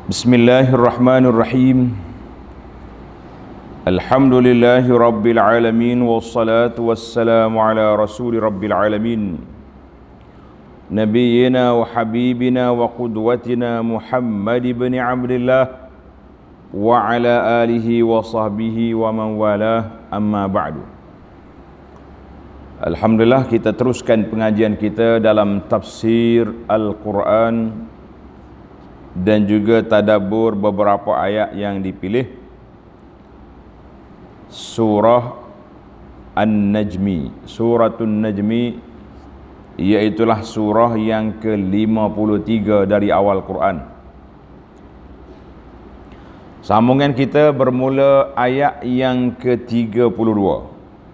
Bismillahirrahmanirrahim. Alhamdulillahi rabbil alamin, wassalatu wassalamu ala rasuli rabbil alamin, nabiyyina wa habibina wa qudwatina Muhammad ibn Abdillah wa ala alihi wa sahbihi wa man walah, amma ba'du. Alhamdulillah, kita teruskan pengajian kita dalam tafsir Al-Quran dan juga tadabbur beberapa ayat yang dipilih surah An-Najmi. Suratun Najmi iaitulah surah yang ke-53 dari awal Quran. Sambungan kita bermula ayat yang ke-32.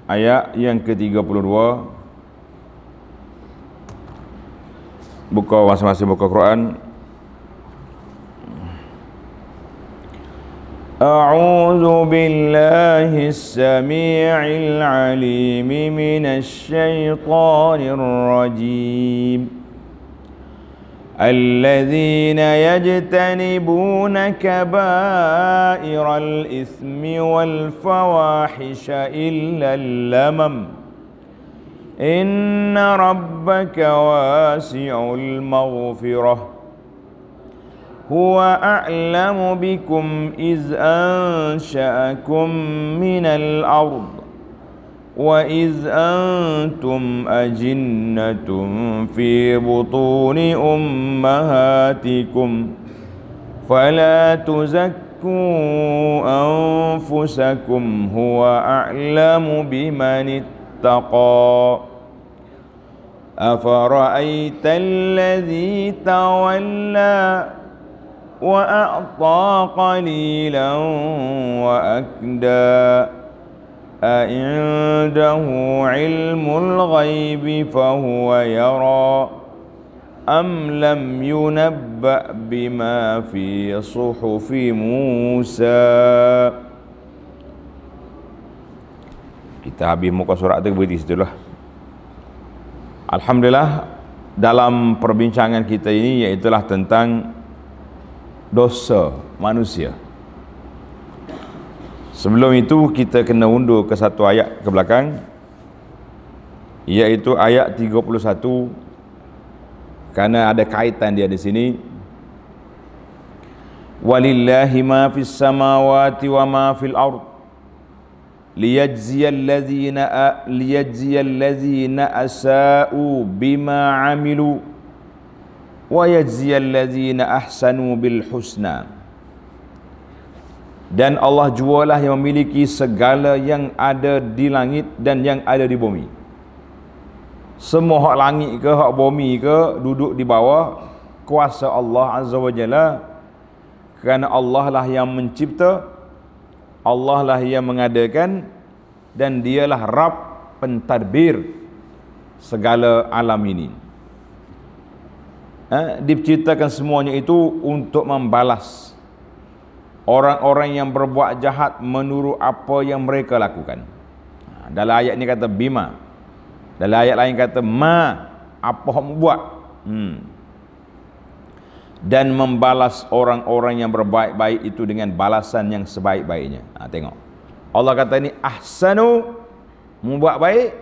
Ayat yang ke-32. Buka masing-masing buka Quran. أعوذ بالله السميع العليم من الشيطان الرجيم الذين يجتنبون كبائر الإثم والفواحش إلا اللمم إن ربك واسع المغفرة هو أعلم بكم إذ أنشأكم من الأرض وإذ أنتم أجنة في بطون أمهاتكم فلا تزكوا أنفسكم هو أعلم بمن اتقى أفرأيت الذي تولى وأعطى قليلا وأكدى أعنده علم الغيب فهو يرى أم لم ينبأ بما في صحف موسى. Kita habis muka surat itu berhenti situlah. Alhamdulillah, dalam perbincangan kita ini iaitulah tentang dosa manusia. Sebelum itu kita kena undur ke satu ayat ke belakang, iaitu ayat 31, kerana ada kaitan dia di sini. Walillahi ma fis samawati wa ma fil ard liyajziyal ladzina asa'u bima amilu wa yajziyal ladzina ahsanu bil husna. Dan Allah jualah yang memiliki segala yang ada di langit dan yang ada di bumi. Semua hak langit ke hak bumi ke duduk di bawah kuasa Allah Azza wa Jalla, kerana Allah lah yang mencipta, Allah lah yang mengadakan, dan dialah Rabb pentadbir segala alam ini. Diciptakan semuanya itu untuk membalas orang-orang yang berbuat jahat menurut apa yang mereka lakukan. Dalam ayat ni kata bima, dalam ayat lain kata ma, apa yang buat. Dan membalas orang-orang yang berbaik-baik itu dengan balasan yang sebaik-baiknya. Tengok, Allah kata ini ahsanu, membuat baik,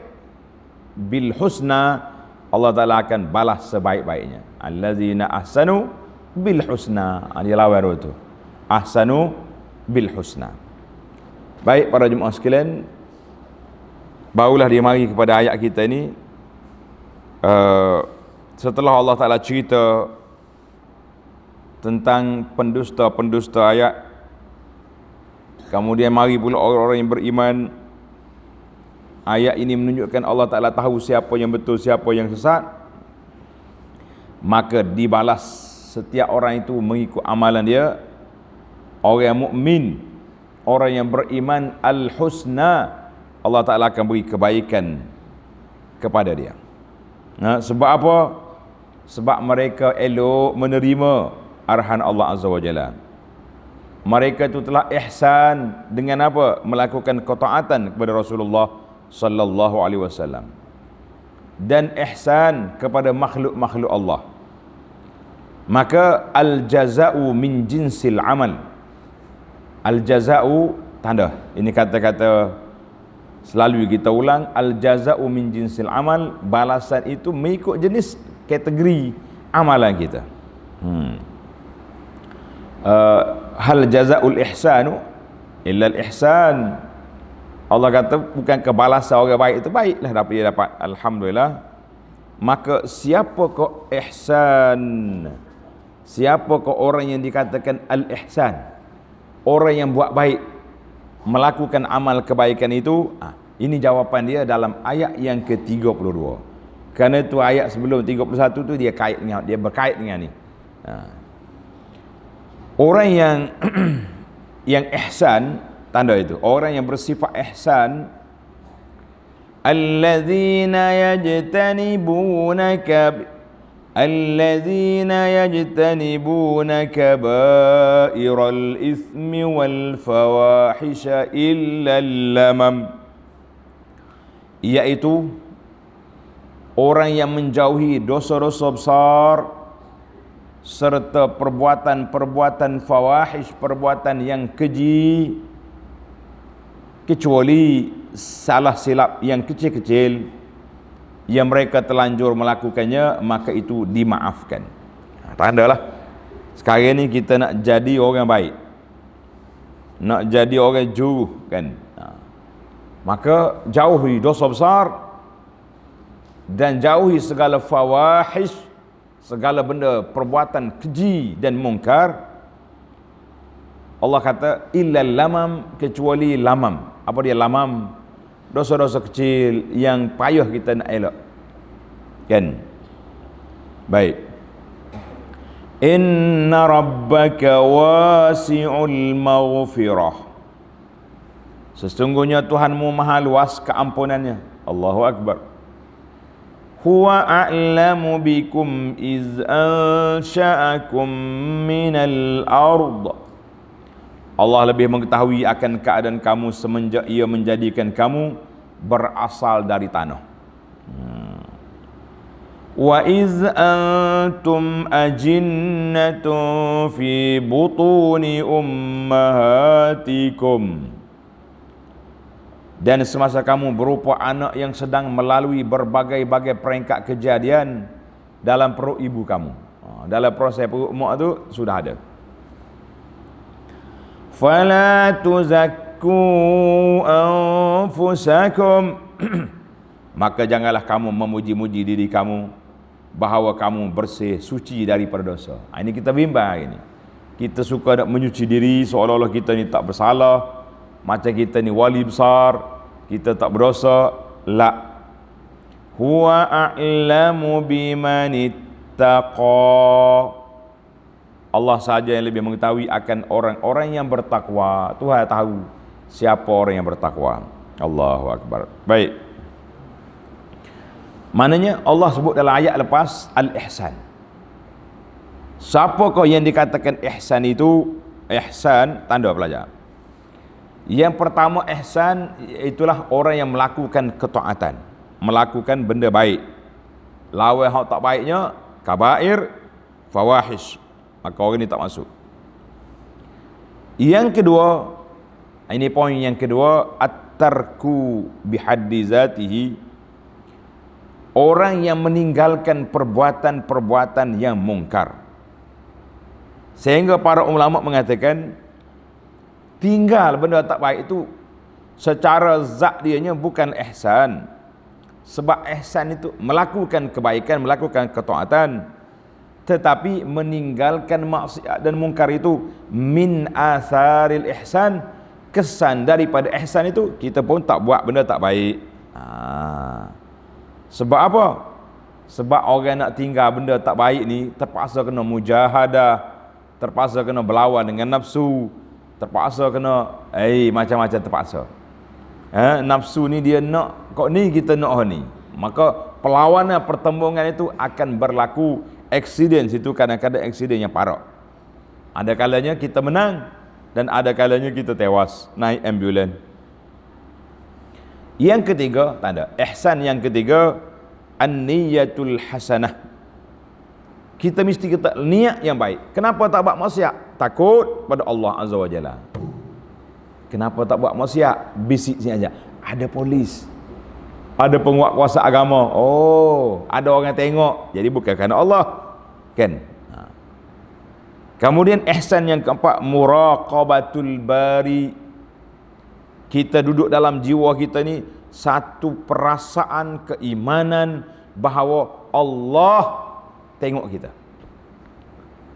bil husna, Allah Ta'ala akan balas sebaik-baiknya. Allazina ahsanu bil husna. Dia lawan itu. Ahsanu bil husna. Baik para jemaah sekalian, barulah dia mari kepada ayat kita ini. Setelah Allah Ta'ala cerita tentang pendusta-pendusta ayat, kemudian mari pula orang-orang yang beriman. Ayat ini menunjukkan Allah Ta'ala tahu siapa yang betul, siapa yang sesat. Maka dibalas setiap orang itu mengikut amalan dia. Orang yang mukmin, orang yang beriman, al-husna, Allah Ta'ala akan beri kebaikan kepada dia. Sebab apa? Sebab mereka elok menerima arahan Allah Azza wa Jalla. Mereka itu telah ihsan dengan apa? Melakukan ketaatan kepada Rasulullah sallallahu alaihi wasallam, dan ihsan kepada makhluk-makhluk Allah. Maka al-jaza'u min jinsil amal. Al-jaza'u, tanda. Ini kata-kata selalu kita ulang. Al-jaza'u min jinsil amal. Balasan itu mengikut jenis kategori amalan kita. Hal jaza'ul ihsanu illa al-ihsan. Allah kata bukan kebalasan orang baik itu baiklah dapat dia dapat. Alhamdulillah. Maka siapakah ihsan? Siapakah orang yang dikatakan al-ihsan? Orang yang buat baik, melakukan amal kebaikan itu. Ini jawapan dia dalam ayat yang ke-32. Kerana itu ayat sebelum 31 tu dia kait dengan, dia berkait dengan ni. Orang yang yang ihsan, tanda itu, orang yang bersifat ihsan, alladzina yajtanibuna kaba'iral ithmi wal fawahisha illa lamam, iaitu orang yang menjauhi dosa-dosa besar serta perbuatan-perbuatan fawahish, perbuatan yang keji, kecuali salah silap yang kecil-kecil yang mereka telanjur melakukannya, maka itu dimaafkan. Tandalah sekarang ni kita nak jadi orang baik, nak jadi orang jujur kan, maka jauhi dosa besar dan jauhi segala fawahish, segala benda perbuatan keji dan mungkar. Allah kata illal lamam, kecuali lamam. Apa dia lamam? Dosa-dosa kecil yang payah kita nak elak. Kan? Baik. Inna rabbaka wasi'ul maghfirah. Sesungguhnya Tuhanmu maha luas keampunannya. Allahu Akbar. Huwa a'lamu bikum iz ansha'akum minal ard. Allah lebih mengetahui akan keadaan kamu semenjak ia menjadikan kamu berasal dari tanah. Wa iz antum ajinnatun fi butuni ummahatikum. Dan semasa kamu berupa anak yang sedang melalui berbagai-bagai peringkat kejadian dalam perut ibu kamu. Dalam proses perut mak tu sudah ada. Fala tuzakku anfusakum. Maka janganlah kamu memuji-muji diri kamu bahawa kamu bersih, suci daripada dosa. Ini kita bimbang hari ini. Kita suka nak menyuci diri seolah-olah kita ni tak bersalah, macam kita ni wali besar, kita tak berdosa. La. Huwa a'lamu bimanittaqa. Allah saja yang lebih mengetahui akan orang-orang yang bertakwa. Tuhan tahu siapa orang yang bertakwa. Allahu Akbar. Baik. Maknanya Allah sebut dalam ayat lepas al-ihsan. Siapakah yang dikatakan ihsan itu? Ihsan, tanda pelajar. Yang pertama ihsan, itulah orang yang melakukan ketaatan, melakukan benda baik. Lawan hak tak baiknya, kabair, fawahish, maka orang ini tak masuk. Yang kedua, ini poin yang kedua, at-tarku bihaddi zatihi. Orang yang meninggalkan perbuatan-perbuatan yang mungkar. Sehingga para ulama mengatakan tinggal benda tak baik itu secara zat dianya bukan ihsan. Sebab ihsan itu melakukan kebaikan, melakukan ketaatan. Tetapi meninggalkan maksiat dan mungkar itu min atharil ihsan, kesan daripada ihsan itu kita pun tak buat benda tak baik. Sebab apa? Sebab orang nak tinggal benda tak baik ni terpaksa kena mujahadah, terpaksa kena berlawan dengan nafsu, terpaksa kena macam-macam terpaksa. Nafsu ni dia nak kok ni, kita nak ni. Maka perlawanan pertembungan itu akan berlaku. Aksiden situ kadang-kadang aksiden yang parah. Ada kalanya kita menang dan ada kalanya kita tewas naik ambulan. Yang ketiga, tanda ihsan yang ketiga, an-niyatul hasanah. kita mesti kita niat yang baik. Kenapa tak buat maksiat? Takut pada Allah Azza wa Jalla. Kenapa tak buat maksiat? Bisik sini aja. Ada polis, ada penguat kuasa agama. Oh, ada orang tengok. Jadi bukan kerana Allah, kan? Kemudian ihsan yang keempat, muraqabatul bari. Kita duduk dalam jiwa kita ni satu perasaan keimanan bahawa Allah tengok kita.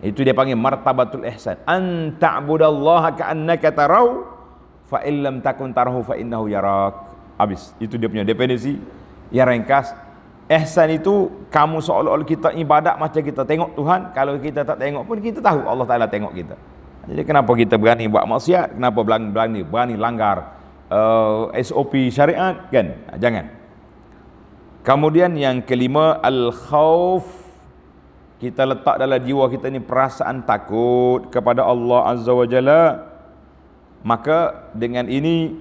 Itu dia panggil martabatul ihsan. An ta'budallaha ka'annaka tarau fa in lam takun tarahu fa innahu yarak. Habis. Itu dia punya definisi yang ringkas. Ihsan itu kamu seolah-olah kita ibadat macam kita tengok Tuhan. Kalau kita tak tengok pun kita tahu Allah Ta'ala tengok kita. Jadi kenapa kita berani buat maksiat? Kenapa berani langgar SOP syariat, kan? Jangan. Kemudian yang kelima, al-khauf. Kita letak dalam jiwa kita ni perasaan takut kepada Allah Azza wa Jalla. Maka dengan ini,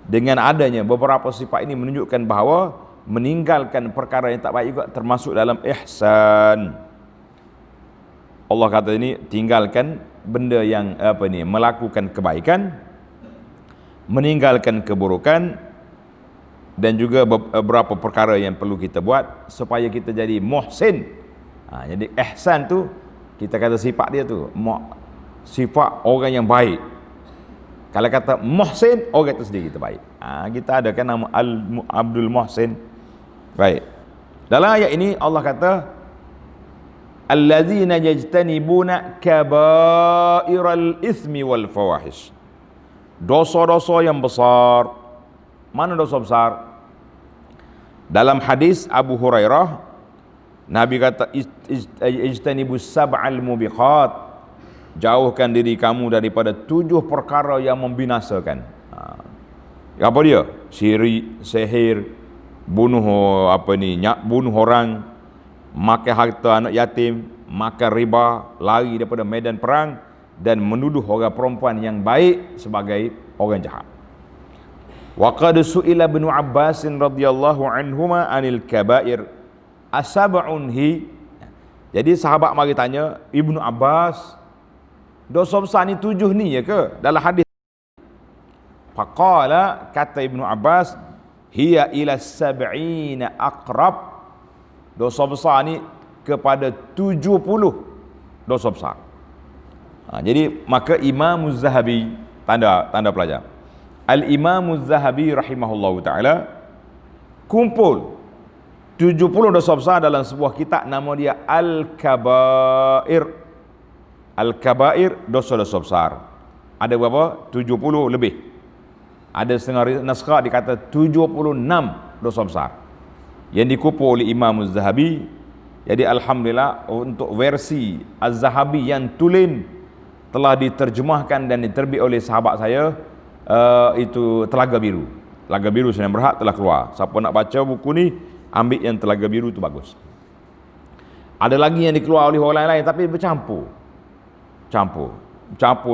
dengan adanya beberapa sifat ini menunjukkan bahawa meninggalkan perkara yang tak baik juga termasuk dalam ihsan. Allah kata ini tinggalkan benda yang melakukan kebaikan, meninggalkan keburukan, dan juga beberapa perkara yang perlu kita buat supaya kita jadi muhsin. Jadi ihsan tu kita kata sifat dia tu sifat orang yang baik. Kalau kata muhsin, orang itu sendiri kita baik. Kita ada kan nama Abdul Muhsin. Baik. Dalam ayat ini Allah kata allazina yajtanibuna kabairal itsmi wal fawahish. Dosa-dosa yang besar. Mana dosa besar? Dalam hadis Abu Hurairah, Nabi kata ijtanibus sab'al mubiqat. Jauhkan diri kamu daripada 7 perkara yang membinasakan. Apa dia? Syirik, sihir, bunuh bunuh orang, makan harta anak yatim, makan riba, lari daripada medan perang, dan menuduh orang perempuan yang baik sebagai orang jahat. Wa qad su'ila Ibnu Abbas radhiyallahu anhuma anil kabair asab'un hi. Jadi sahabat mari tanya Ibnu Abbas, dosa besar ni 7 ni ya ke dalam hadis? Faqala, kata Ibnu Abbas, hiya ila sab'ina aqrab. Dosa besar ni kepada 70 dosa besar. Jadi maka Imam Az-Zahabi, tanda pelajar, Al-Imam Az-Zahabi rahimahullahu ta'ala kumpul 70 dosa besar dalam sebuah kitab nama dia Al-Kabair. Al-Kabair, dosa-dosa besar. Ada berapa? 70 lebih. Ada setengah naskah dikata 76 dosa besar yang dikumpul oleh Imam Az-Zahabi. Jadi alhamdulillah untuk versi Az-Zahabi yang tulen telah diterjemahkan dan diterbit oleh sahabat saya, itu Telaga Biru. Telaga Biru Senayan Berhad telah keluar. Siapa nak baca buku ni, ambil yang Telaga Biru tu bagus. Ada lagi yang dikeluar oleh orang lain tapi bercampur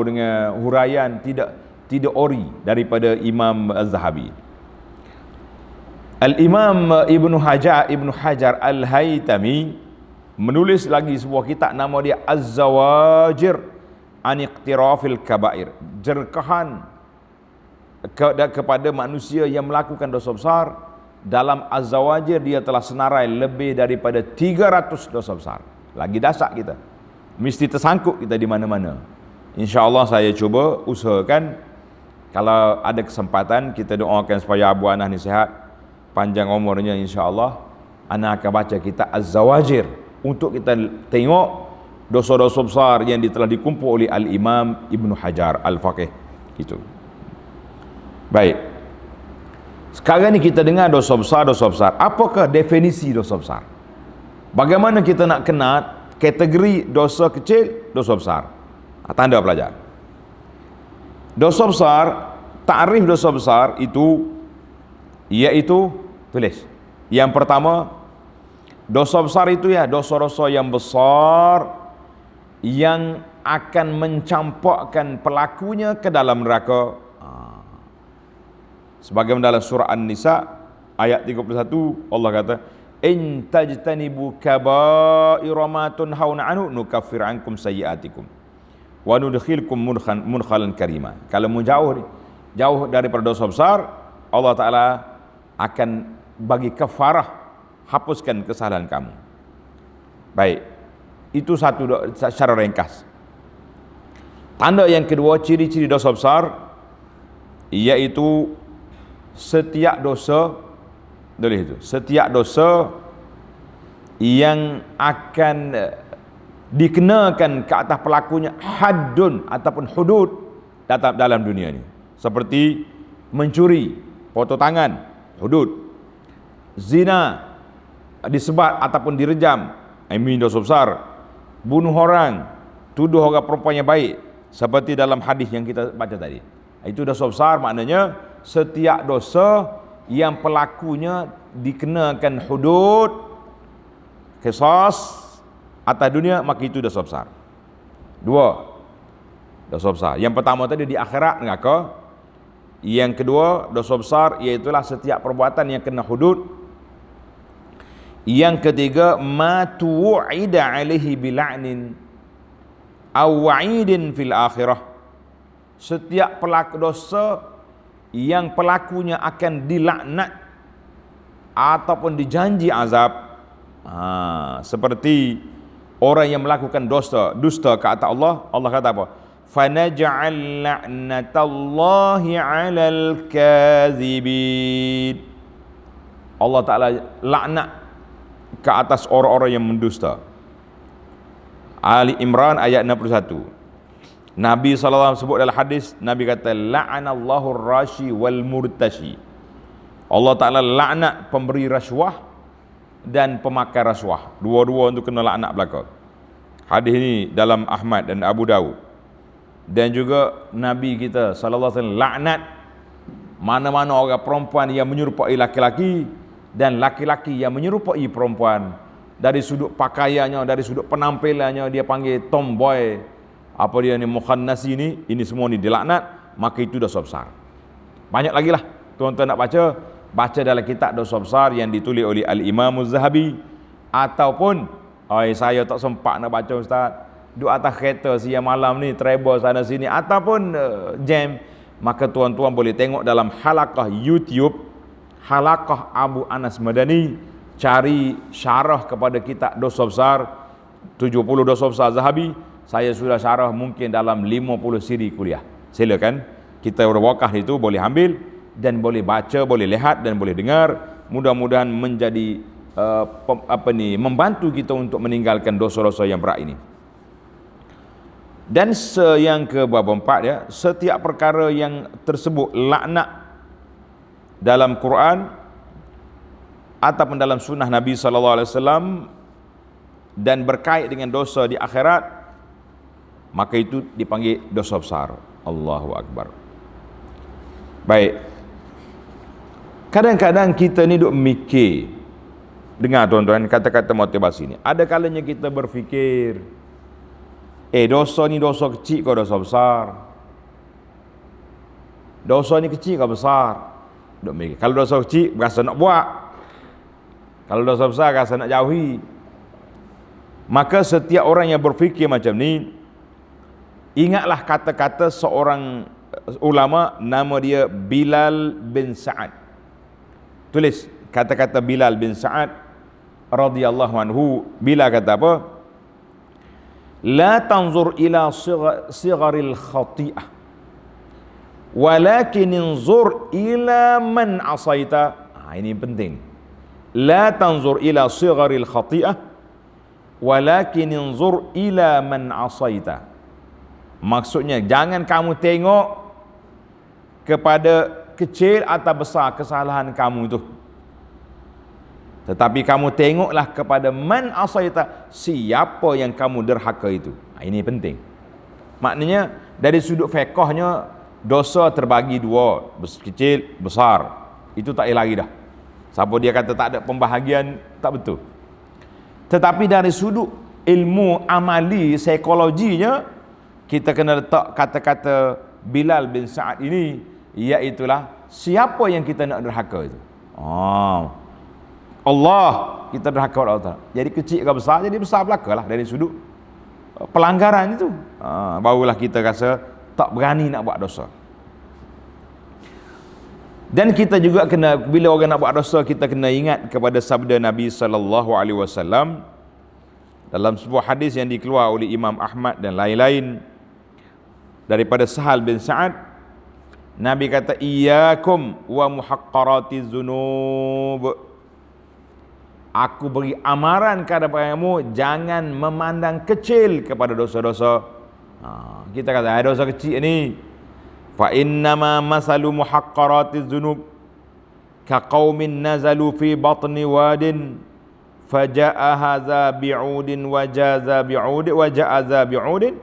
dengan huraian tidak ori daripada Imam Az-Zahabi. Al-Imam Ibnu Hajar Al-Haytami menulis lagi sebuah kitab nama dia Az-Zawajir an Iqtirafil Kabair. Jerkahan kepada manusia yang melakukan dosa besar. Dalam Az-Zawajir dia telah senarai lebih daripada 300 dosa besar. Lagi dahsyat kita. Mesti tersangkut kita di mana-mana. InsyaAllah saya cuba usahakan, kalau ada kesempatan kita doakan supaya Abu Anas ni sihat, panjang umurnya, insya-Allah ana akan baca kitab Az-Zawajir untuk kita tengok dosa-dosa besar yang telah dikumpul oleh Al-Imam Ibnu Hajar Al-Faqih itu. Baik. Sekarang ni kita dengar dosa besar. Apakah definisi dosa besar? Bagaimana kita nak kenal kategori dosa kecil, dosa besar? Tanda pelajar. Dosa besar, takrif dosa besar itu iaitu, tulis. Yang pertama, dosa besar itu ya dosa-dosa yang besar yang akan mencampakkan pelakunya ke dalam neraka. Sebagaimana dalam surah An-Nisa ayat 31 Allah kata in tajtanibu kaba'ira ma tunhauna anhu nukaffir ankum sayyi'atikum wa nudkhilkum mudkhalan karima. Kalau jauh daripada dosa besar, Allah Ta'ala akan bagi kafarah, hapuskan kesalahan kamu. Baik, itu satu secara ringkas. Tanda yang kedua, ciri-ciri dosa besar, iaitu setiap dosa yang akan dikenakan ke atas pelakunya haddun ataupun hudud dalam dunia ini, seperti mencuri, potong tangan, hudud, zina, disebat ataupun direjam, ini dosa besar, bunuh orang, tuduh orang perempuan yang baik, seperti dalam hadis yang kita baca tadi. Itu dosa besar, maknanya setiap dosa yang pelakunya dikenakan hudud, qisas atas dunia, maka itu dosa besar. Dua dosa besar. Yang pertama tadi di akhirat neraka. Yang kedua dosa besar iaitulah setiap perbuatan yang kena hudud. Yang ketiga, ma tu'ida alaihi bil'anin aw wa'idin fil akhirah. Setiap pelaku dosa yang pelakunya akan dilaknat ataupun dijanji azab, seperti orang yang melakukan dusta ke atas Allah. Allah kata apa? Fanaj'al la'natallahi 'alal kadzibin. Allah Ta'ala laknat ke atas orang-orang yang mendusta. Ali Imran ayat 61. Nabi SAW sebut dalam hadis, Nabi kata la'anallahu rashi wal murtashi. Allah Ta'ala laknat pemberi rasuah dan pemakai rasuah. Dua-dua untuk kena laknat belaka. Hadis ini dalam Ahmad dan Abu Dawud. Dan juga Nabi kita SAW laknat mana-mana orang perempuan yang menyerupai laki-laki dan laki-laki yang menyerupai perempuan. Dari sudut pakaiannya, dari sudut penampilannya, dia panggil tomboy, apa dia ni, mukhannasi ini semua ni dilaknat, maka itu dosa besar. Banyak lagi lah tuan-tuan nak baca dalam kitab dosa besar yang ditulis oleh Al-Imam Az-Zahabi, ataupun saya tak sempat nak baca ustaz, duduk atas kereta siang malam ni, travel sana sini, ataupun jam, maka tuan-tuan boleh tengok dalam halaqah YouTube, halaqah Abu Anas Madani, cari syarah kepada kitab dosa besar, 70 dosa besar Zahabi. Saya sudah syarah mungkin dalam 50 siri kuliah. Silakan, kita berwakaf itu boleh ambil dan boleh baca, boleh lihat dan boleh dengar. Mudah-mudahan menjadi membantu kita untuk meninggalkan dosa-dosa yang berat ini. Dan yang ke bab 4 ya, setiap perkara yang tersebut laknat dalam Quran ataupun dalam sunnah Nabi SAW dan berkait dengan dosa di akhirat, maka itu dipanggil dosa besar. Allahu Akbar. Baik. Kadang-kadang kita ni duk mikir, dengar tuan-tuan kata-kata motivasi ni. Ada kalanya kita berfikir, dosa ni dosa kecil ke dosa besar? Dosa ni kecil ke besar? Duk mikir. Kalau dosa kecil berasa nak buat. Kalau dosa besar rasa nak jauhi. Maka setiap orang yang berfikir macam ni, ingatlah kata-kata seorang ulama, nama dia Bilal bin Sa'ad. Tulis kata-kata Bilal bin Sa'ad radhiyallahu anhu. Bilal kata apa? La tanzur ila sigharil khati'ah, walakin inzur ila man asaita. Ini penting. La tanzur ila sigharil khati'ah, walakin inzur ila man asaita. Maksudnya, jangan kamu tengok kepada kecil atau besar kesalahan kamu itu, tetapi kamu tengoklah kepada man asaita, siapa yang kamu derhaka itu. Ini penting. Maknanya dari sudut fiqhnya, dosa terbagi dua, kecil, besar. Itu tak lagi dah. Siapa dia kata tak ada pembahagian, tak betul. Tetapi dari sudut ilmu amali, psikologinya, kita kena letak kata-kata Bilal bin Sa'ad ini, iaitulah siapa yang kita nak derhaka itu. Allah, kita derhaka kepada Allah Ta'ala. Jadi kecil ke besar, jadi besar belaka lah dari sudut pelanggaran itu. Barulah kita rasa tak berani nak buat dosa. Dan kita juga kena, bila orang nak buat dosa, kita kena ingat kepada sabda Nabi sallallahu alaihi wasallam dalam sebuah hadis yang dikeluar oleh Imam Ahmad dan lain-lain daripada Sahal bin Sa'ad. Nabi kata, iyyakum wa muhaqqaratiz dzunub. Aku beri amaran kepada kamu, jangan memandang kecil kepada dosa-dosa. Kita kata dosa kecil ni, fa innama masalu muhaqqaratiz dzunub ka qaumin nazalu fi batni wadin faja'a hadza bi'udin wa jaza bi'ud wa ja'aza bi'udin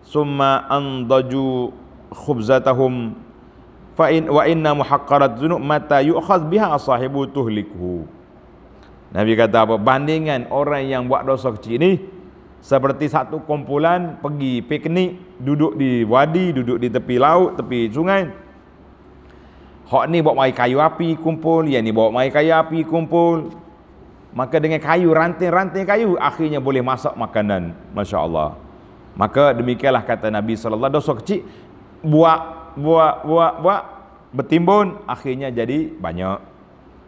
summa andaju khubzatahum fa in wa inna muhaqqarat dzunub mata yu'khadz biha sahibu tuhlikhu. Nabi kata apa? Bandingan orang yang buat dosa kecil ni seperti satu kumpulan pergi piknik, duduk di wadi, duduk di tepi laut, tepi sungai. Hak ni bawa mai kayu api kumpul, yang ni bawa mai kayu api kumpul. Maka dengan kayu, ranting-ranting kayu, akhirnya boleh masak makanan. Masya Allah. Maka demikianlah kata Nabi sallallahu alaihi wasallam, dosa kecil buat bertimbun, akhirnya jadi banyak.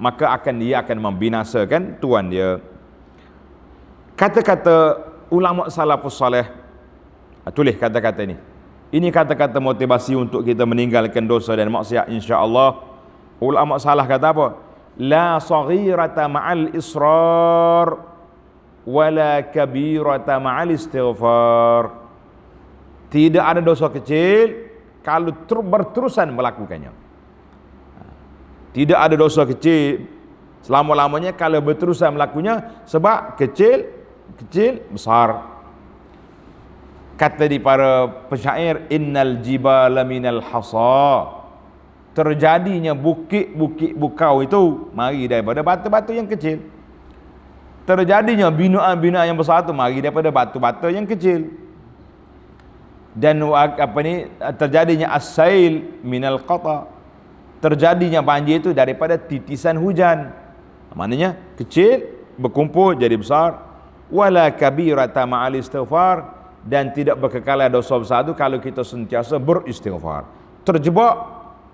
Maka dia akan membinasakan tuan dia. Kata-kata ulama salafus saleh, tulis kata-kata ni. Ini kata-kata motivasi untuk kita meninggalkan dosa dan maksiat, insya-Allah. Ulama salah kata apa? La saghirata ma'al israr wala kabirata ma'al istighfar. Tidak ada dosa kecil kalau berterusan melakukannya. Tidak ada dosa kecil selama-lamanya kalau berterusan melakukannya, sebab kecil besar. Kata di para pensyair, innal jibala minal hasa. Terjadinya bukit-bukit bukau itu mari daripada batu-batu yang kecil. Terjadinya binaan-binaan yang besar itu mari daripada batu-batu yang kecil. Dan terjadinya as-sail minal qata. Terjadinya banjir itu daripada titisan hujan. Maknanya kecil berkumpul jadi besar. Wala kabirata ma'al istighfar, dan tidak berkekalan dosa besar itu kalau kita sentiasa beristighfar. Terjebak,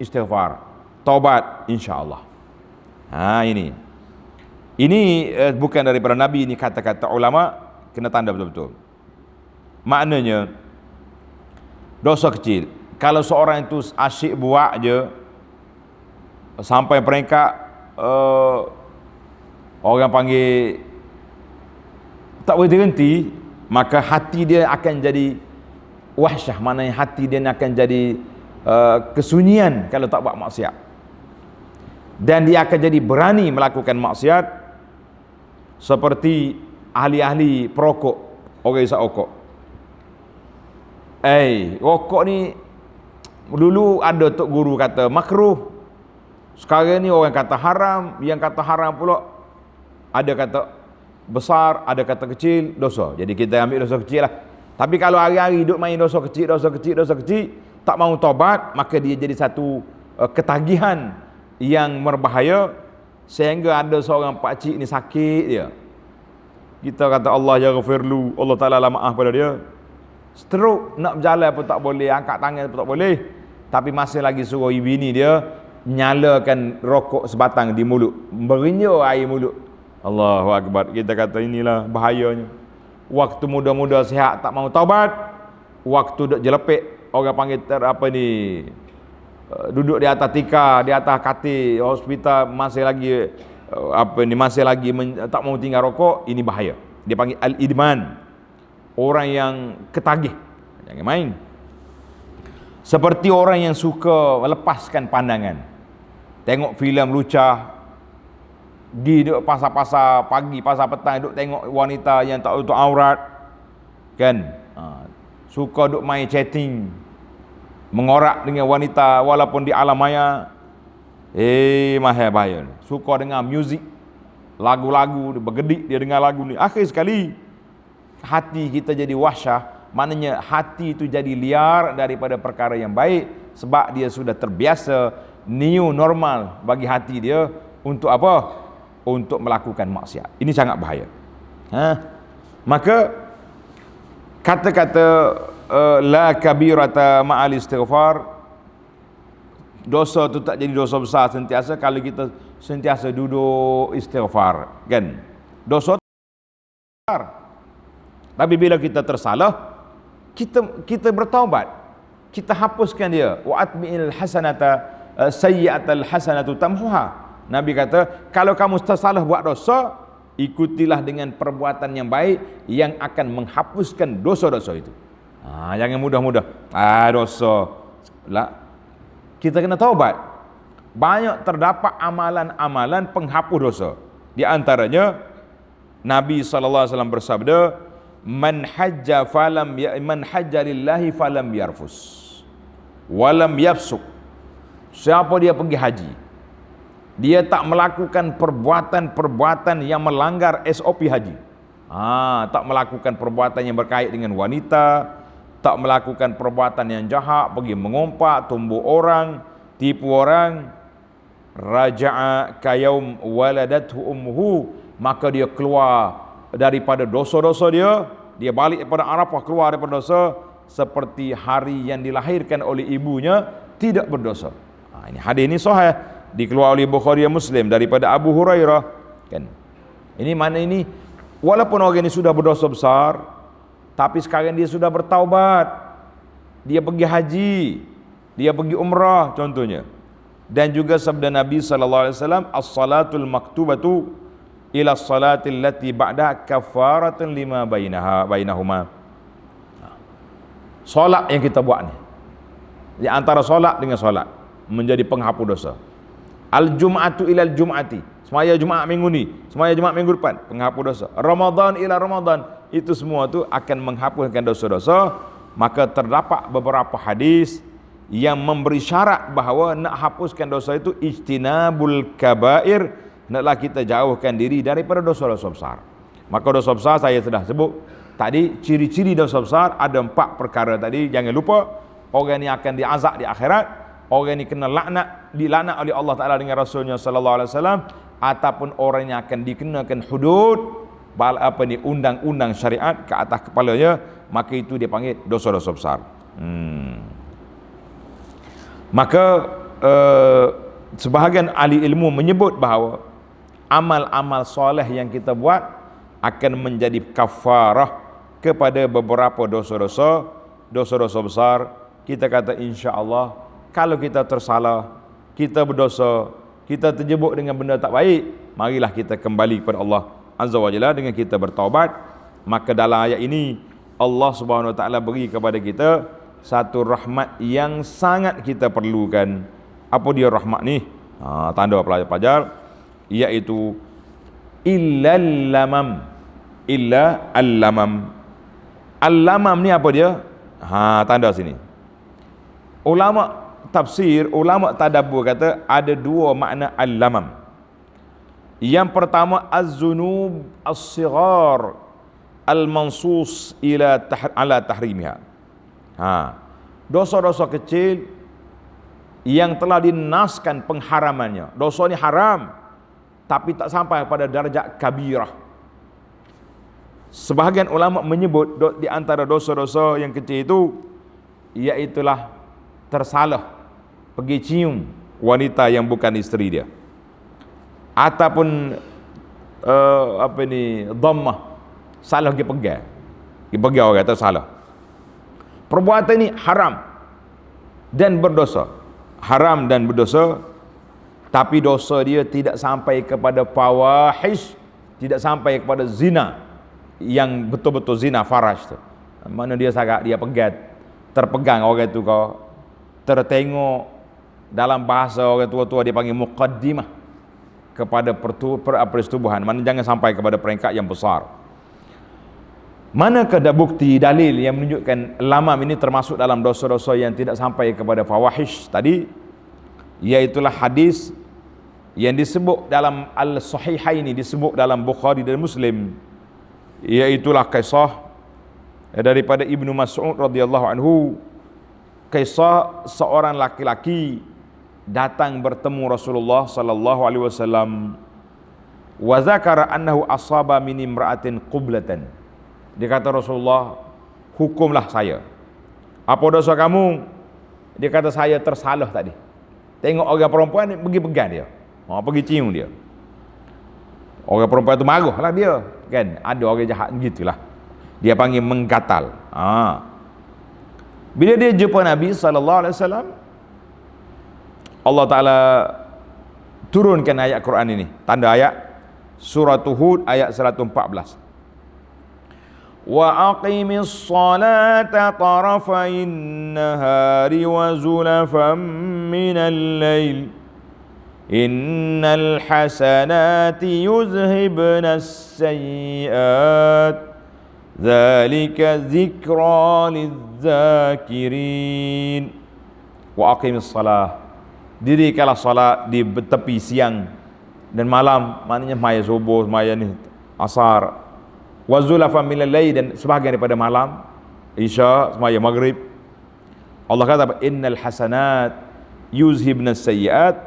istighfar, taubat, insya-Allah. Ini bukan daripada Nabi, ini kata-kata ulama, kena tanda betul-betul. Maknanya dosa kecil, kalau seorang itu asyik buat je sampai peringkat orang panggil tak berhenti, maka hati dia akan jadi wahsyah, maknanya hati dia akan jadi kesunyian kalau tak buat maksiat, dan dia akan jadi berani melakukan maksiat seperti ahli-ahli perokok, orang isap rokok. Rokok ni dulu ada tok guru kata makruh, sekarang ni orang kata haram, yang kata haram pula ada kata besar, ada kata kecil, dosa. Jadi kita ambil dosa kecil lah. Tapi kalau hari-hari duduk main dosa kecil, tak mau taubat, maka dia jadi satu ketagihan yang berbahaya, sehingga ada seorang pakcik ni sakit dia. Kita kata Allah ya ghafirlu, Allah Ta'ala lah maaf pada dia. Stroke, nak berjalan pun tak boleh, angkat tangan pun tak boleh. Tapi masih lagi suruh bini dia nyalakan rokok sebatang di mulut, berinjau air mulut. Allahu Akbar. Kita kata inilah bahayanya. Waktu muda-muda sihat tak mau taubat, waktu duk jelepek, orang panggil duduk di atas tikar, di atas katil hospital, masih lagi tak mau tinggal rokok, ini bahaya. Dia panggil al-idman, orang yang ketagih. Jangan main. Seperti orang yang suka melepaskan pandangan, tengok filem lucah, duduk pasar-pasar pagi, pasar petang, duduk tengok wanita yang tak tutup aurat, kan? Suka duduk main chatting, mengorak dengan wanita walaupun di alam maya. Mahal bahaya. Suka dengar muzik, lagu-lagu, bergedik dia dengar lagu ni. Akhir sekali hati kita jadi wahsyah, maknanya hati itu jadi liar daripada perkara yang baik, sebab dia sudah terbiasa. New normal bagi hati dia untuk apa? untuk melakukan maksiat. Ini sangat bahaya. Maka kata-kata la kabirata ma'al istighfar, dosa tu tak jadi dosa besar sentiasa kalau kita sentiasa duduk istighfar, kan? Dosa besar. Tapi bila kita tersalah, kita bertaubat, kita hapuskan dia. Wa atbi'il hasanata sayyi'atal hasanatu tamhuha. Nabi kata, kalau kamu tersalah buat dosa, ikutilah dengan perbuatan yang baik yang akan menghapuskan dosa-dosa itu. Jangan mudah-mudah dosa lah. Kita kena taubat. Banyak terdapat amalan-amalan penghapus dosa. Di antaranya Nabi SAW bersabda, man hajja lillahi falam yarfus walam yafsuk. Siapa dia pergi haji, dia tak melakukan perbuatan-perbuatan yang melanggar SOP haji. Tak melakukan perbuatan yang berkait dengan wanita, tak melakukan perbuatan yang jahat, pergi mengompak, tumbuk orang, tipu orang. Raja'a kayaum waladathu ummuhu, maka dia keluar daripada dosa-dosa dia balik daripada Arafah, keluar daripada dosa seperti hari yang dilahirkan oleh ibunya, tidak berdosa. Ini hadis ini sahih, dikeluarkan oleh Bukhari dan Muslim daripada Abu Hurairah, kan. Ini mana ini, walaupun orang ini sudah berdosa besar, tapi sekarang dia sudah bertaubat, dia pergi haji, dia pergi umrah contohnya. Dan juga sabda Nabi sallallahu alaihi wasallam, as-salatul maktubatu ila as-salatil lati ba'da kafaratun lima bainahuma. Solat yang kita buat ni, di antara solat dengan solat menjadi penghapus dosa. Al-jum'atu ila al-jum'ati, semaya Jumaat minggu ni, semaya Jumaat minggu depan, penghapus dosa. Ramadan ila Ramadan, itu semua tu akan menghapuskan dosa-dosa. Maka terdapat beberapa hadis yang memberi syarat bahawa nak hapuskan dosa itu ijtinabul kabair, naklah kita jauhkan diri daripada dosa-dosa besar. Maka dosa besar saya sudah sebut tadi, ciri-ciri dosa besar ada 4 perkara tadi. Jangan lupa, orang ni akan diazab di akhirat, orang ni kena dilaknat oleh Allah Ta'ala dengan Rasulnya sallallahu alaihi wasallam, ataupun orang yang akan dikenakan hudud, undang-undang syariat ke atas kepalanya, maka itu dia panggil dosa-dosa besar. Maka sebahagian ahli ilmu menyebut bahawa amal-amal soleh yang kita buat akan menjadi kafarah kepada beberapa dosa-dosa besar. Kita kata insya-Allah, kalau kita tersalah, kita berdosa, kita terjebuk dengan benda tak baik, marilah kita kembali kepada Allah Azza wa Jalla dengan kita bertaubat. Maka dalam ayat ini Allah Subhanahu wa taala beri kepada kita satu rahmat yang sangat kita perlukan. Apa dia rahmat ni? Tanda pelajar-pelajar, iaitu illal lamam. Illa al-lamam. Al-lamam ni apa dia? Tanda sini. Ulama tafsir, ulama tadabbur kata ada 2 makna al-lamam. Yang pertama az-zunub as-sighar al-mansus ala tahrimiha. Dosa-dosa kecil yang telah dinaskan pengharamannya. Dosa ni haram, tapi tak sampai pada darjat kabirah. Sebahagian ulama menyebut di antara dosa-dosa yang kecil itu, iaitulah tersalah pergi cium wanita yang bukan isteri dia, ataupun dhammah, salah pergi pegang orang kata salah. Perbuatan ini haram dan berdosa. Haram dan berdosa, tapi dosa dia tidak sampai kepada fawahish, tidak sampai kepada zina yang betul-betul zina faraj tu. Mana dia sangat dia terpegang orang tu, kau tertengok, dalam bahasa orang tua-tua dia panggil muqaddimah kepada persetubuhan. Mana jangan sampai kepada peringkat yang besar. Manakah ada bukti dalil yang menunjukkan lamam ini termasuk dalam dosa-dosa yang tidak sampai kepada fawahish tadi? Iaitulah hadis yang disebut dalam Al-Sahihaini, disebut dalam Bukhari dan Muslim, iaitulah kisah daripada Ibnu Mas'ud radhiyallahu anhu. Kisah seorang laki-laki datang bertemu Rasulullah sallallahu alaihi wasallam. Wa zakara annahu asaba min imra'atin qublatan. Dia kata Rasulullah, hukumlah saya. Apa dosa kamu? Dia kata saya tersalah tadi. Tengok orang perempuan ni, pergi pegang dia. Pergi cium dia. Orang perempuan tu marah lah dia. Kan? Ada orang jahat gitulah. Dia panggil menggatal. Bila dia jumpa Nabi SAW, Allah Ta'ala turunkan ayat Quran ini. Tanda ayat Surah Hud ayat 114. Wa aqimis salata tarafain nahari wa zulafan minal lail innal hasanati yuzhibnas sayyiat dzalika dzikra lidzakirin. Wa aqimis salah, dirikanlah salat di tepi siang dan malam, maknanya maya subuh, maya ni asar, wa zulafan minal lail, dan sebahagian daripada malam, isya, semaya maghrib. Allah kata innal hasanat yuzhibnas sayyiat,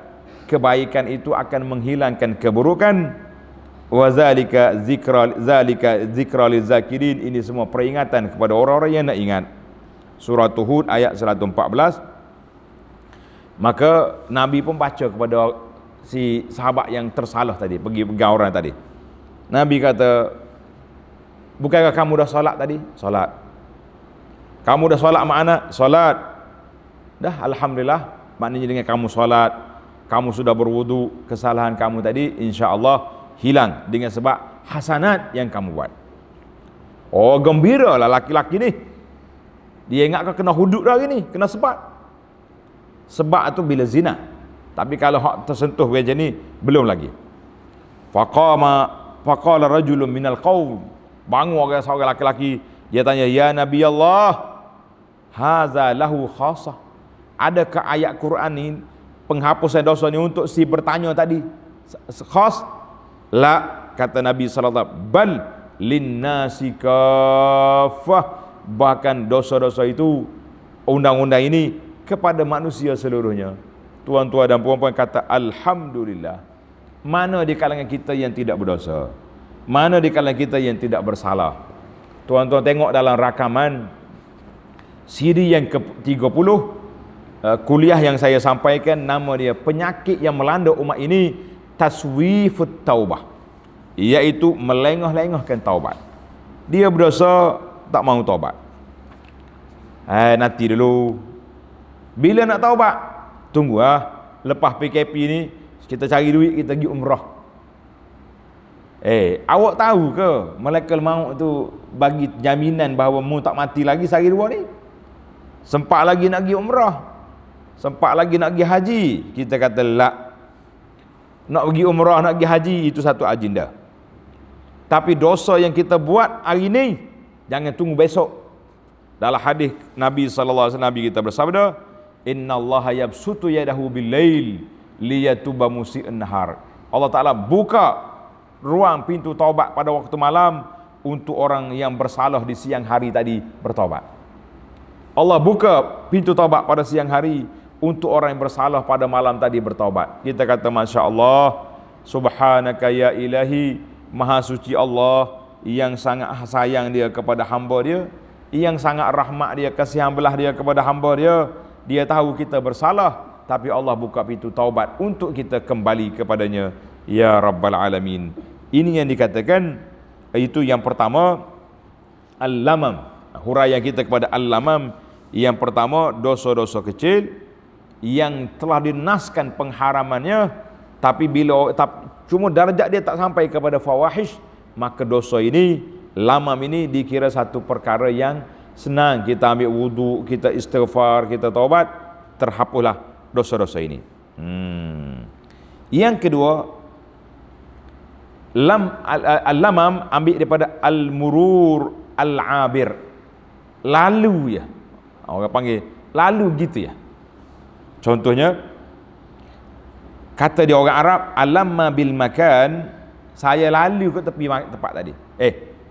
kebaikan itu akan menghilangkan keburukan. Wa zalika dzikra lizakirin, ini semua peringatan kepada orang-orang yang nak ingat. Surah Hud ayat 114. Maka Nabi pun baca kepada si sahabat yang tersalah tadi, pergi pegang orang tadi. Nabi kata, bukankah kamu dah solat tadi? Solat. Kamu dah solat mana? Solat. Dah, alhamdulillah. Maknanya dengan kamu solat, kamu sudah berwudu, kesalahan kamu tadi insya-Allah hilang dengan sebab hasanat yang kamu buat. Oh, gembira lah laki-laki ni. Dia ingat kena hudud dah hari ni, kena sebat. Sebat tu bila zina. Tapi kalau hak tersentuh macam ni, belum lagi. Faqala rajulun minal qaum, bangun seorang laki-laki, dia tanya, ya Nabi Allah, haza lahu khasah, adakah ayat Quran ni penghapusan dosa ni untuk si bertanya tadi khas? La, kata Nabi SAW, bal linnasi kafah, bahkan dosa-dosa itu, undang-undang ini kepada manusia seluruhnya. Tuan-tuan dan puan-puan kata alhamdulillah. Mana di kalangan kita yang tidak berdosa? Mana di kalangan kita yang tidak bersalah? Tuan-tuan tengok dalam rakaman CD yang ke-30, kuliah yang saya sampaikan, nama dia penyakit yang melanda umat ini, taswifut taubah, iaitu melengah-lengahkan taubat. Dia berdosa tak mahu taubat. Nanti dulu, bila nak taubat? Tunggu lepas PKP ni kita cari duit, kita pergi umrah. Awak tahu ke malaikat maut tu bagi jaminan bahawa mu tak mati lagi sehari dua ni? Sempat lagi nak pergi umrah, sempat lagi nak pergi haji. Kita kata la, nak pergi umrah, nak pergi haji itu satu agenda. Tapi dosa yang kita buat hari ni jangan tunggu besok. Dalam hadis Nabi sallallahu alaihi wasallam, Nabi kita bersabda, innallaha yabsutu yadahu bil-lail liyatuba musii'an nahar. Allah Taala buka ruang pintu taubat pada waktu malam untuk orang yang bersalah di siang hari tadi bertaubat. Allah buka pintu taubat pada siang hari untuk orang yang bersalah pada malam tadi bertaubat. Kita kata masya-Allah, subhanaka ya ilahi, maha suci Allah yang sangat sayang dia kepada hamba dia, yang sangat rahmat dia, kasihan belah dia kepada hamba dia. Dia tahu kita bersalah, tapi Allah buka pintu taubat untuk kita kembali kepadanya, ya Rabbal Alamin. Ini yang dikatakan, itu yang pertama, al-lamam. Huraian kita kepada al-lamam, yang pertama dosa-dosa kecil yang telah dinaskan pengharamannya, tapi bila cuma darjat dia tak sampai kepada fawahish, maka dosa ini, lamam ini dikira satu perkara yang senang. Kita ambil wudu, kita istighfar, kita taubat, terhapuslah dosa-dosa ini. Yang kedua, al-lamam ambil daripada al-murur al-abir, lalu ya. Orang panggil lalu gitu ya. Contohnya, kata dia orang Arab, alamma bil makan, saya lalu ke tepi tempat tadi.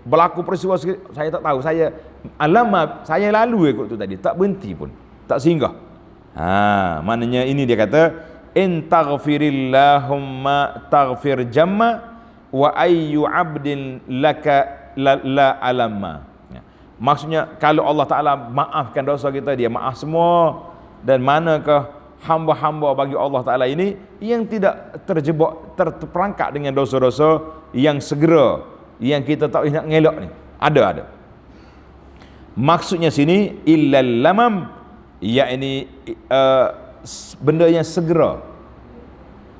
Berlaku peristiwa saya tak tahu, saya alamma, saya lalu ikut tu tadi, tak berhenti pun, tak singgah. Maknanya ini dia kata, in taghfirillahumma taghfir jamma, wa ayyu 'abdin laka la alamma. Ya. Maksudnya kalau Allah Taala maafkan dosa kita, dia maaf semua. Dan manakah hamba-hamba bagi Allah Taala ini yang tidak terperangkap dengan dosa-dosa yang segera, yang kita tak nak ngelak ni? Ada. Maksudnya sini illal lamam, yakni benda yang segera.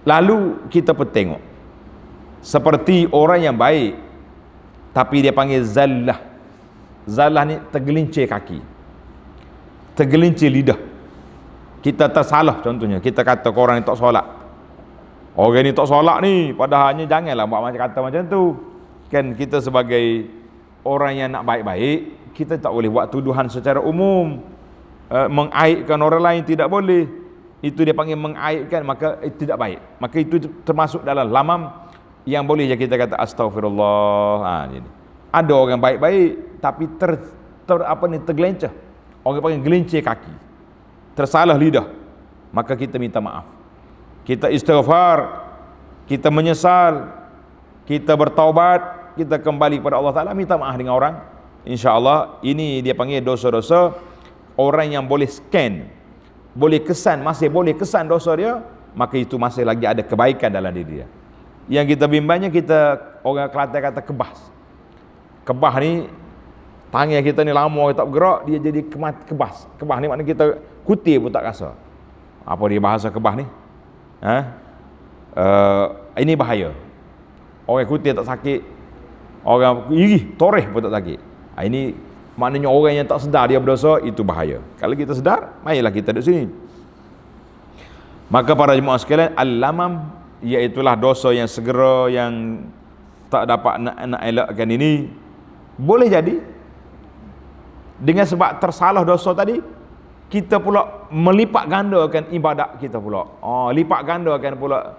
Lalu kita pun tengok seperti orang yang baik tapi dia panggil zallah. Zallah ni tergelincir kaki, tergelincir lidah. Kita tersalah, contohnya kita kata ke orang yang tak solat, orang ni tak solat ni, padahalnya janganlah buat macam kata macam tu kan. Kita sebagai orang yang nak baik-baik, kita tak boleh buat tuduhan secara umum. Mengaibkan orang lain tidak boleh. Itu dia panggil mengaibkan, maka itu tidak baik. Maka itu termasuk dalam lamam yang boleh je kita kata astagfirullah. Ada orang baik-baik tapi tergelincir. Orang panggil gelincir kaki, tersalah lidah, maka kita minta maaf, kita istighfar, kita menyesal, kita bertaubat, kita kembali kepada Allah Ta'ala, minta maaf dengan orang. InsyaAllah ini dia panggil dosa-dosa orang yang boleh scan, boleh kesan, masih boleh kesan dosa dia, maka itu masih lagi ada kebaikan dalam diri dia. Yang kita bimbangnya, kita orang Kelantan kata kebas. Kebas ni, tangan kita ni lama tak bergerak, dia jadi kebas. Kebas ni maknanya kita kutir pun tak rasa. Apa dia bahasa kebas ni? Ini bahaya. Orang kutir tak sakit, orang iri, toreh pun tak sakit. Ini maknanya orang yang tak sedar dia berdosa, itu bahaya. Kalau kita sedar, marilah kita duduk sini. Maka para jemaah sekalian, al-lamam, iaitulah dosa yang segera, yang tak dapat nak elakkan ini. Boleh jadi dengan sebab tersalah dosa tadi, kita pula melipat gandakan ibadat kita pula. Lipat gandakan pula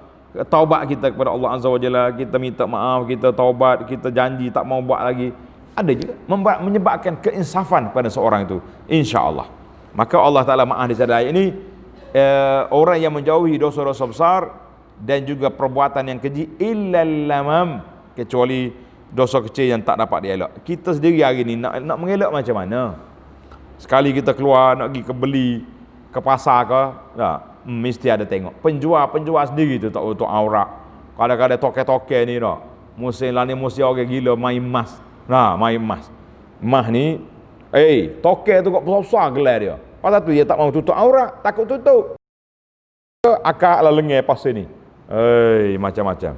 taubat kita kepada Allah Azza wa Jalla. Kita minta maaf, kita taubat, kita janji tak mau buat lagi. Ada juga menyebabkan keinsafan pada seorang itu, insya-Allah. Maka Allah Taala maaf di ayat ini orang yang menjauhi dosa-dosa besar dan juga perbuatan yang keji, illal lamam, kecuali dosa kecil yang tak dapat dielak. Kita sendiri hari ni nak mengelak macam mana? Sekali kita keluar nak pergi beli ke pasar ke, mesti ada tengok penjual sendiri tu tak untuk aurat. Kadang-kadang toke-toke ni dah, musim lah ni musim orang gila main emas. Main emas. Emas ni, toke tu kok besar gelar dia. Pasal tu dia tak mau tutup aurat, takut tutup. Akak lah lengai pasal ni. Macam-macam.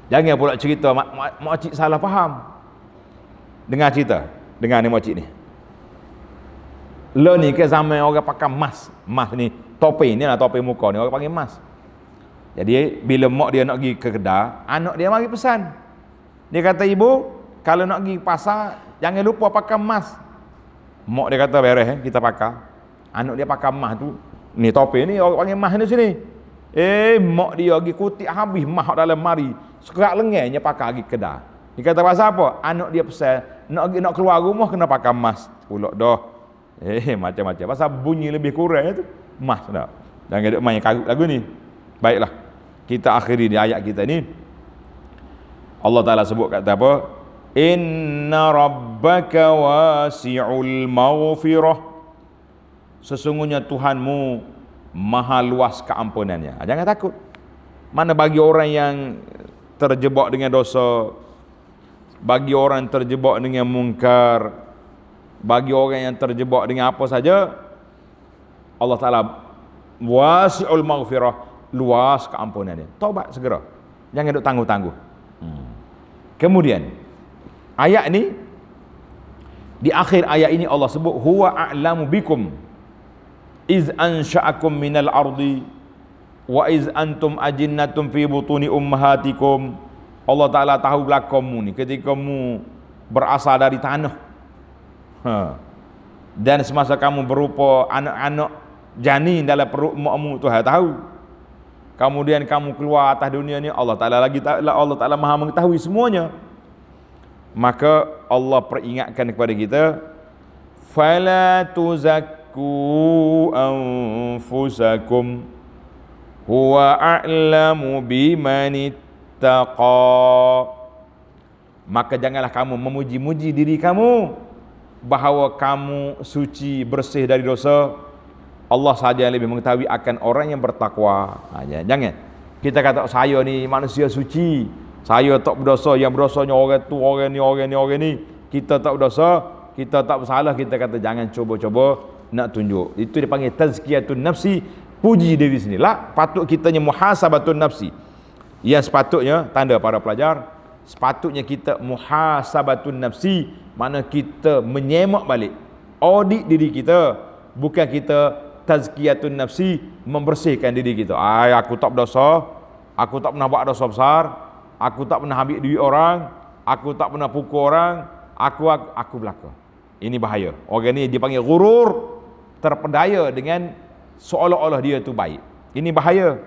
Jangan pula cerita makcik salah faham. Dengar cerita, dengar ni makcik ni. Lo ni ke zaman orang pakai emas. Emas ni, topi ni lah, topi muka ni orang panggil emas. Jadi bila mak dia nak pergi ke kedai, anak dia mari pesan. Dia kata, ibu, kalau nak pergi pasar, jangan lupa pakai emas. Mak dia kata, beres kita pakai. Anak dia pakai emas tu, ni topi ni orang panggil emas ni sini. Mak dia pergi kutip habis emas dalam mari. Sekerak lengainya pakai pergi kedai. Dia kata pasal apa? Anak dia pesan, nak keluar rumah kena pakai emas. Pulak dah. Macam-macam. Pasal bunyi lebih kurang tu, emas dah. Jangan duk main karut lagu ni. Baiklah, kita akhiri di ayat kita ni. Allah Ta'ala sebut kata apa? Inna rabbaka wasi'ul maghfirah. Sesungguhnya Tuhanmu maha luas keampunannya. Jangan takut. Mana bagi orang yang terjebak dengan dosa, bagi orang yang terjebak dengan mungkar, bagi orang yang terjebak dengan apa saja, Allah Ta'ala wasi'ul maghfirah, luas keampunannya. Taubat segera. Jangan duk tangguh-tangguh. Kemudian ayat ni, di akhir ayat ini Allah sebut huwa a'lamu bikum iz ansha'akum minal ardi wa iz antum ajinnatun fi butuni ummahatikum. Allah Ta'ala tahu belakamu ni ketika kamu berasal dari tanah, dan semasa kamu berupa anak-anak janin dalam perut makmu, Tuhan tahu. Kemudian kamu keluar atas dunia ni, Allah Ta'ala maha mengetahui semuanya. Maka Allah peringatkan kepada kita, fala tuzakku anfusakum huwa a'lamu biman ittaqa. Maka janganlah kamu memuji-muji diri kamu bahawa kamu suci, bersih dari dosa. Allah sahaja yang lebih mengetahui akan orang yang bertakwa. Jangan kita kata saya ni manusia suci, saya tak berdosa, yang berdosanya orang tu, orang ni. Kita tak berdosa, kita tak bersalah. Kita kata jangan cuba-cuba nak tunjuk. Itu dipanggil tazkiyatun nafsi, puji diri sendiri. Patut kitanya muhasabatun nafsi. Yang sepatutnya, tanda para pelajar, sepatutnya kita muhasabatun nafsi, mana kita menyemak balik, audit diri kita, bukan kita tazkiyatun nafsi, membersihkan diri kita. Aku tak berdosa, aku tak pernah buat dosa besar, aku tak pernah ambil duit orang, aku tak pernah pukul orang, aku belaka. Ini bahaya. Orang ni dipanggil ghurur, terpedaya dengan seolah-olah dia tu baik. Ini bahaya.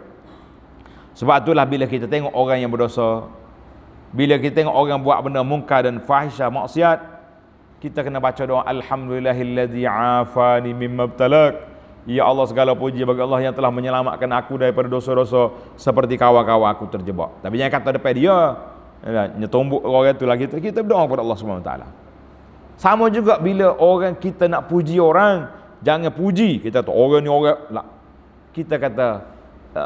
Sebab itulah bila kita tengok orang yang berdosa, bila kita tengok orang buat benda mungkar dan fahisyah, maksiat, kita kena baca doa alhamdulillahillazi afani mimma ibtalak. Ya Allah, segala puji bagi Allah yang telah menyelamatkan aku daripada dosa-dosa seperti kawan-kawan aku terjebak. Tapi jangan kata depan dia, nyetumbuk orang tu lagi, kita berdoa kepada Allah SWT. Sama juga bila orang kita nak puji orang, jangan puji kita tu orang ni orang lah. Kita kata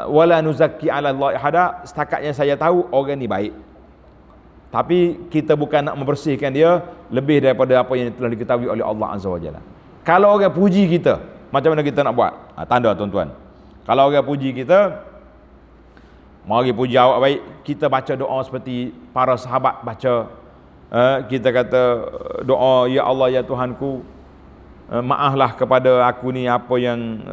wala nuzakki 'ala Allah ahada, setakat yang saya tahu orang ni baik. Tapi kita bukan nak membersihkan dia lebih daripada apa yang telah diketahui oleh Allah Azza wa Jalla. Kalau orang puji kita, macam mana kita nak buat? Tanda tuan-tuan. Kalau orang puji kita, mari puji awak baik, kita baca doa seperti para sahabat baca. Kita kata doa, ya Allah ya Tuhanku, maaflah kepada aku ni apa yang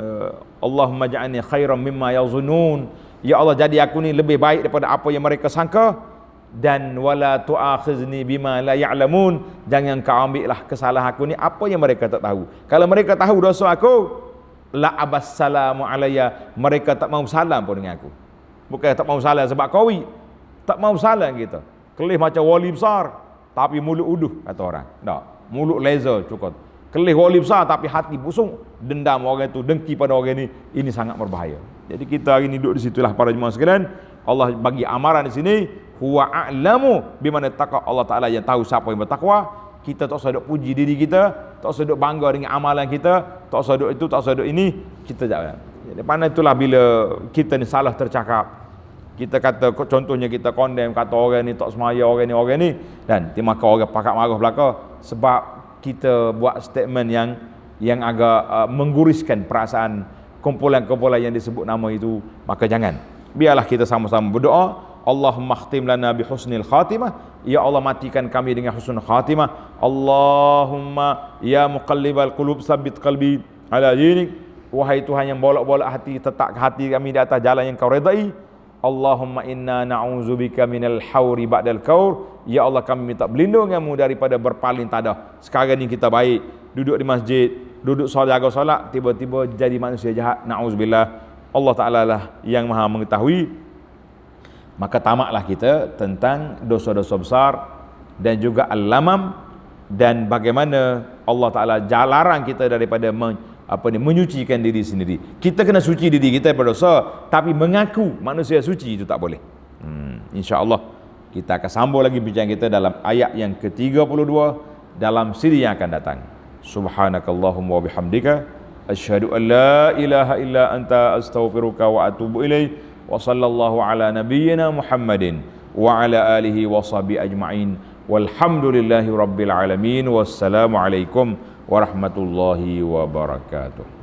Allahumma ja'alni khairan mimma yazunun. Ya Allah, jadi aku ni lebih baik daripada apa yang mereka sangka. Dan wala tu'akhizni bima la ya'lamun, jangan kau ambillah kesalahan aku ni apa yang mereka tak tahu. Kalau mereka tahu dosa aku, la abassalamu alayya, mereka tak mau salam pun dengan aku. Bukan tak mau salam sebab kawi, tak mau salam kita. Kelih macam wali besar tapi mulut uduh, kata orang. Tak, mulut laser cukup. Kelih wali besar tapi hati busung, dendam orang tu, dengki pada orang ni. Ini sangat berbahaya. Jadi kita hari ni duduk di situlah para jemaah sekalian. Allah bagi amaran di sini, huwa a'lamu bimana taqwa. Allah Taala yang tahu siapa yang bertakwa. Kita tak usah duk puji diri kita, tak usah duk bangga dengan amalan kita, tak usah duk itu, tak usah duk ini. Kita jangan. Jadi pandai itulah bila kita ni salah tercakap. Kita kata, contohnya kita condemn, kata orang ni tak semaya, orang ni, dan maka orang pakat marah belaka sebab kita buat statement yang agak mengguriskan perasaan kumpulan-kumpulan yang disebut nama itu. Maka jangan. Biarlah kita sama-sama berdoa, Allahumma khtim lana bi husnil khatimah, ya Allah matikan kami dengan husnul khatimah. Allahumma ya muqallibal qulub tsabbit qalbi ala dinik, wahai Tuhan yang bolak-bolak hati, tetap hati kami di atas jalan yang kau redai. Allahumma inna na'udzubika minal hauri ba'dal kaur, ya Allah kami minta berlindunganmu daripada berpaling tadah. Sekarang ni kita baik, duduk di masjid, duduk jaga solat, tiba-tiba jadi manusia jahat, na'udzubillah. Allah Ta'ala lah yang maha mengetahui. Maka tamaklah kita tentang dosa-dosa besar dan juga al-lamam, dan bagaimana Allah Ta'ala larang kita daripada menyucikan diri sendiri. Kita kena suci diri kita daripada dosa, tapi mengaku manusia suci itu tak boleh. InsyaAllah kita akan sambung lagi bincang kita dalam ayat yang ke-32 dalam siri yang akan datang. Subhanakallahumma wa bihamdika, asyhadu an la ilaha illa anta astaghfiruka wa atubu ilaih. Wa sallallahu ala nabiyyina Muhammadin wa ala alihi wa sahbihi ajma'in. Walhamdulillahi rabbil alamin. Wassalamu alaikum warahmatullahi wabarakatuh.